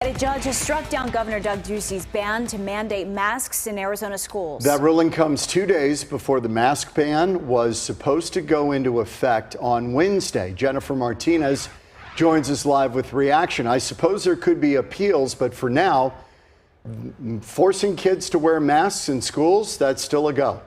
A judge has struck down Governor Doug Ducey's ban to mandate masks in Arizona schools. That ruling comes 2 days before the mask ban was supposed to go into effect on Wednesday. Jennifer Martinez joins us live with reaction. I suppose there could be appeals, but for now, forcing kids to wear masks in schools, that's still a go.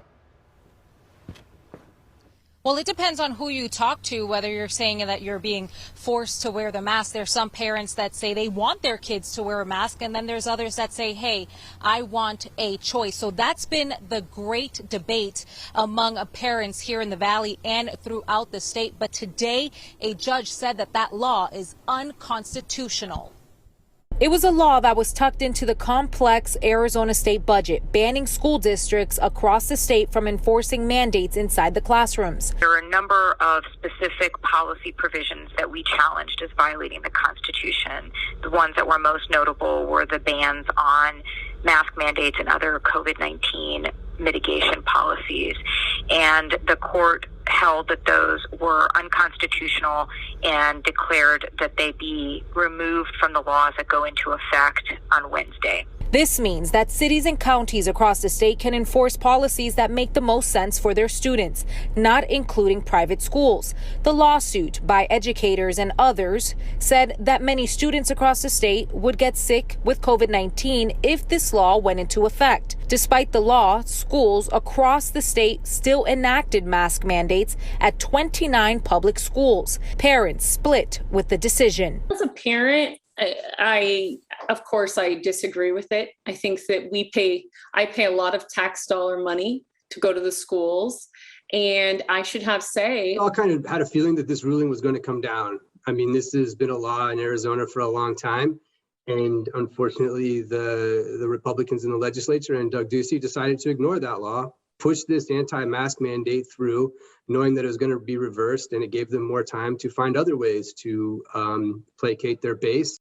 Well, it depends on who you talk to, whether you're saying that you're being forced to wear the mask. There's some parents that say they want their kids to wear a mask, and then there's others that say, hey, I want a choice. So that's been the great debate among parents here in the Valley and throughout the state. But today, a judge said that that law is unconstitutional. It was a law that was tucked into the complex Arizona state budget, banning school districts across the state from enforcing mandates inside the classrooms. There are a number of specific policy provisions that we challenged as violating the Constitution. The ones that were most notable were the bans on mask mandates and other COVID-19 mitigation policies. And the court held that those were unconstitutional and declared that they be removed from the laws that go into effect on Wednesday. This means that cities and counties across the state can enforce policies that make the most sense for their students, not including private schools. The lawsuit by educators and others said that many students across the state would get sick with COVID-19 if this law went into effect. Despite the law, schools across the state still enacted mask mandates at 29 public schools. Parents split with the decision. As a parent, of course, I disagree with it. I think that I pay a lot of tax dollar money to go to the schools, and I should have say. I kind of had a feeling that this ruling was going to come down. I mean, this has been a law in Arizona for a long time, and unfortunately, the Republicans in the legislature and Doug Ducey decided to ignore that law, push this anti-mask mandate through, knowing that it was going to be reversed, and it gave them more time to find other ways to placate their base.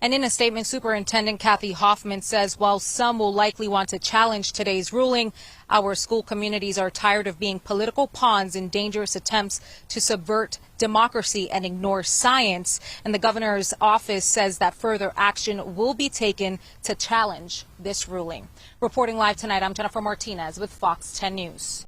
And in a statement, Superintendent Kathy Hoffman says while some will likely want to challenge today's ruling, our school communities are tired of being political pawns in dangerous attempts to subvert democracy and ignore science. And the governor's office says that further action will be taken to challenge this ruling. Reporting live tonight, I'm Jennifer Martinez with Fox 10 News.